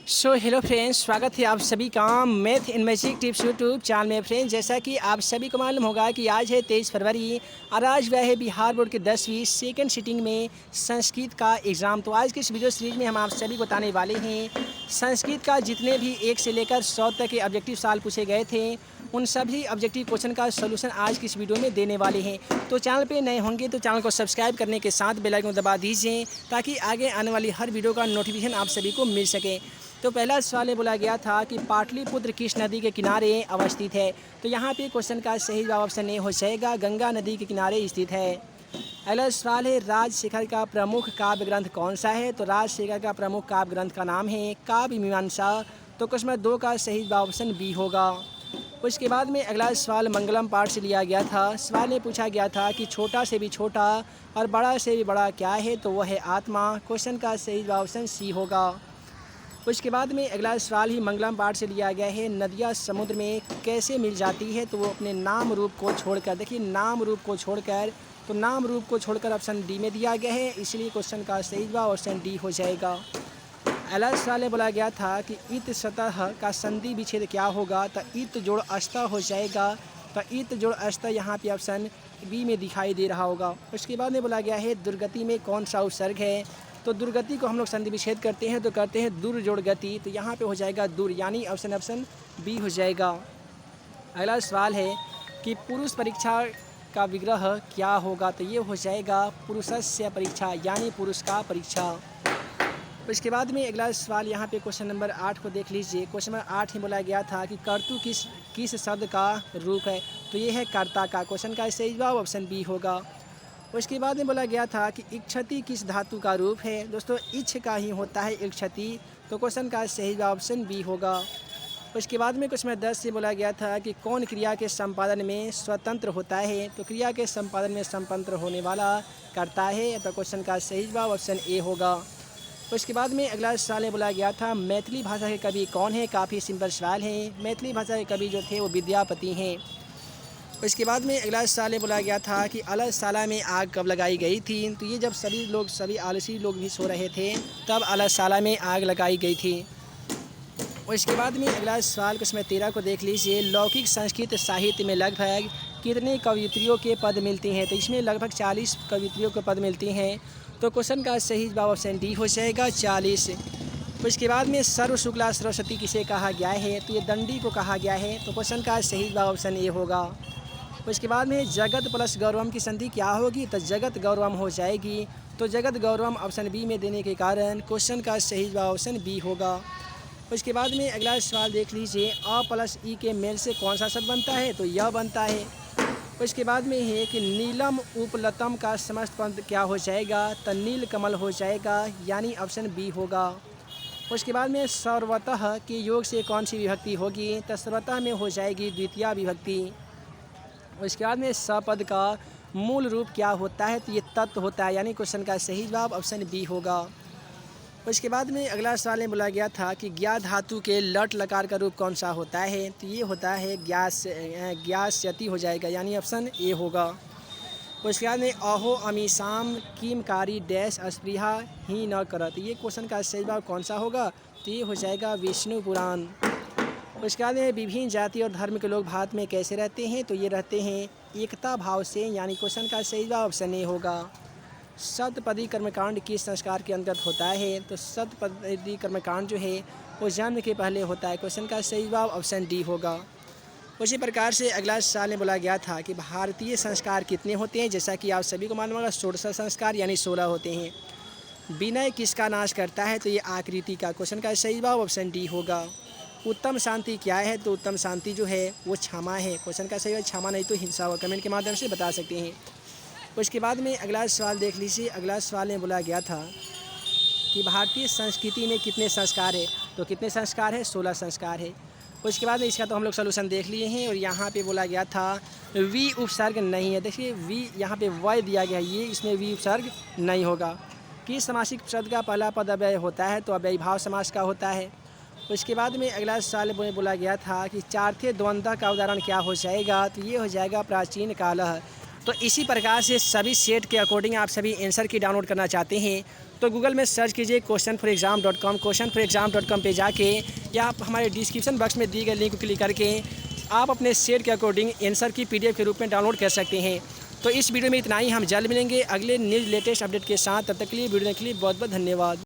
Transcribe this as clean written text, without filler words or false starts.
Hello friends, स्वागत है आप सभी का math in magic tips YouTube channel में। फ्रेंड्स, जैसा कि आप सभी को मालूम होगा कि आज है 23 फरवरी और आज वह है बिहार बोर्ड की 10वीं सेकेंड सिटिंग में संस्कृत का एग्ज़ाम। तो आज की इस वीडियो सीरीज में हम आप सभी को बताने वाले हैं संस्कृत का जितने भी 1 से लेकर 100 तक के ऑब्जेक्टिव सवाल पूछे गए थे, उन सभी ऑब्जेक्टिव क्वेश्चन का सोल्यूशन आज की इस वीडियो में देने वाले हैं। तो चैनल पे नए होंगे तो चैनल को सब्सक्राइब करने के साथ बेल आइकन दबा दीजिए ताकि आगे आने वाली हर वीडियो का नोटिफिकेशन आप सभी को मिल सके। तो पहला सवाल ये बोला गया था कि पाटलिपुत्र किस नदी के किनारे अवस्थित है। तो यहाँ पे क्वेश्चन का सही जवाब ऑप्शन ए हो जाएगा, गंगा नदी के किनारे स्थित है। अगला सवाल है राजशेखर का प्रमुख काव्य ग्रंथ कौन सा है। तो राजशेखर का प्रमुख काव्य ग्रंथ का नाम है काव्य मीमांसा। तो क्वेश्चन नंबर 2 का सही जवाब ऑप्शन बी होगा। उसके बाद में अगला सवाल मंगलम पाठ से लिया गया था। सवाल में पूछा गया था कि छोटा से भी छोटा और बड़ा से भी बड़ा क्या है। तो वह है आत्मा। क्वेश्चन का सही जवाब ऑप्शन सी होगा। उसके बाद में अगला सवाल ही मंगलम पाठ से लिया गया है, नदियाँ समुद्र में कैसे मिल जाती है। तो वो अपने नाम रूप को छोड़कर, देखिए नाम रूप को छोड़कर, तो नाम रूप को छोड़कर ऑप्शन डी में दिया गया है, इसलिए क्वेश्चन का सही जवाब ऑप्शन डी हो जाएगा। अगला सवाल में बोला गया था कि इत सतह का संधि विच्छेद क्या होगा। तो इत जोड़ अस्त हो जाएगा। तो इत जोड़ अस्त यहाँ पे ऑप्शन बी में दिखाई दे रहा होगा। उसके बाद में बोला गया है दुर्गति में कौन सा उपसर्ग है। तो दुर्गति को हम लोग संधि विच्छेद करते हैं तो करते हैं दुर जोड़ गति। तो यहाँ पे हो जाएगा दुर, यानी ऑप्शन बी हो जाएगा। अगला सवाल है कि पुरुष परीक्षा का विग्रह क्या होगा। तो ये हो जाएगा पुरुषस्य परीक्षा, यानी पुरुष का परीक्षा। इसके बाद में अगला सवाल यहाँ पे क्वेश्चन नंबर 8 को देख लीजिए। क्वेश्चन नंबर 8 में बोला गया था कि कर्तु किस शब्द का रूप है। तो ये है कर्ता का। क्वेश्चन का सही जवाब ऑप्शन बी होगा। उसके बाद में बोला गया था कि इक्षति किस धातु का रूप है। दोस्तों इच्छ का ही होता है इक्षति। तो क्वेश्चन का सही जवाब ऑप्शन बी होगा। उसके बाद में क्वेश्चन नंबर 10 से बोला गया था कि कौन क्रिया के संपादन में स्वतंत्र होता है। तो क्रिया के संपादन में स्वतंत्र होने वाला करता है। तो क्वेश्चन का सही जवाब ऑप्शन ए होगा। उसके बाद में अगला सवाल में बोला गया था मैथिली भाषा के कवि कौन है। काफ़ी सिंपल सवाल है। मैथिली भाषा के कवि जो थे वो विद्यापति हैं। उसके बाद में अगला सवाल में बोला गया था कि अलगशाला में आग कब लगाई गई थी। तो ये जब सभी आलसी लोग भी सो रहे थे तब अलगशाला में आग लगाई गई थी। उसके बाद में अगला सवाल क्वेश्चन 13 को देख लीजिए। लौकिक संस्कृत साहित्य में लगभग कितने कवियत्रियों के पद मिलते हैं। तो इसमें लगभग 40 कवियत्रियों के पद मिलते हैं। तो क्वेश्चन का सही जवाब ऑप्शन डी हो जाएगा 40। उसके बाद में सर्व शुक्ला सरस्वती किसे कहा गया है। तो ये दंडी को कहा गया है। तो क्वेश्चन का सही जवाब ऑप्शन ए होगा। उसके बाद में जगत प्लस गौरवम की संधि क्या होगी। तो जगत गौरवम हो जाएगी। तो जगत गौरवम ऑप्शन बी में देने के कारण क्वेश्चन का सही जवाब ऑप्शन बी होगा। उसके बाद में अगला सवाल देख लीजिए, अ प्लस ई के मेल से कौन सा शब्द बनता है। तो यह बनता है। उसके बाद में है कि नीलम उपलतम का समस्त पद क्या हो जाएगा। तो नील कमल हो जाएगा, यानी ऑप्शन बी होगा। उसके बाद में सर्वतः के योग से कौन सी विभक्ति होगी। तो सर्वतः में हो जाएगी द्वितीय विभक्ति। उसके बाद में सपद का मूल रूप क्या होता है। तो ये तत्व होता है, यानी क्वेश्चन का सही जवाब ऑप्शन बी होगा। उसके बाद में अगला सवाल में बोला गया था कि ज्ञा धातु के लट लकार का रूप कौन सा होता है। तो ये होता है ज्ञास्यति हो जाएगा, यानी ऑप्शन ए होगा। उसके बाद में अहो अमीशाम किमकारी डैश अस्पृहा ही न करत। ये क्वेश्चन का सही जवाब कौन सा होगा। तो ये हो जाएगा विष्णु पुराण। उसके बाद में विभिन्न जाति और धर्म के लोग भारत में कैसे रहते हैं। तो ये रहते हैं एकता भाव से, यानी क्वेश्चन का सही जवाब ऑप्शन ए होगा। सतपदी कर्मकांड किस संस्कार के अंतर्गत होता है। तो सतपदी कर्मकांड जो है वो जन्म के पहले होता है। क्वेश्चन का सही जवाब ऑप्शन डी होगा। उसी प्रकार से अगला सवाल में बोला गया था कि भारतीय संस्कार कितने होते हैं। जैसा कि आप सभी को मालूम होगा 16 संस्कार यानी 16 होते हैं। विनय किसका नाश करता है। तो ये आकृति का। क्वेश्चन का सही जवाब ऑप्शन डी होगा। उत्तम शांति क्या है। तो उत्तम शांति जो है वो क्षमा है। क्वेश्चन का सही है क्षमा, नहीं तो हिंसा होगा। कमेंट के माध्यम से बता सकते हैं। उसके बाद में अगला सवाल देख लीजिए। अगला सवाल में बोला गया था कि भारतीय संस्कृति में कितने संस्कार है। तो कितने संस्कार है, 16 संस्कार है। उसके बाद में इसका तो हम लोग सोल्यूशन देख लिए हैं। और यहाँ पे बोला गया था वी उपसर्ग नहीं है। देखिए वी यहाँ पे वय दिया गया है, ये इसमें वी उपसर्ग नहीं होगा। किस समासिक शब्द का पहला पद अव्यय होता है। तो अव्ययी भाव समास का होता है। उसके बाद में अगला सवाल में बोला गया था कि चार्थे द्वंद्व का उदाहरण क्या हो जाएगा। तो ये हो जाएगा प्राचीन काल। तो इसी प्रकार से सभी सेट के अकॉर्डिंग आप सभी आंसर की डाउनलोड करना चाहते हैं तो गूगल में सर्च कीजिए questionforexam.com। questionforexam.com पे जाके या आप हमारे डिस्क्रिप्शन बॉक्स में दी गई लिंक को क्लिक करके आप अपने सेट के अकॉर्डिंग आंसर की PDF के रूप में डाउनलोड कर सकते हैं। तो इस वीडियो में इतना ही। हम जल्द मिलेंगे अगले न्यूज़ लेटेस्ट अपडेट के साथ। तब तक के लिए वीडियो देखने के लिए बहुत बहुत धन्यवाद।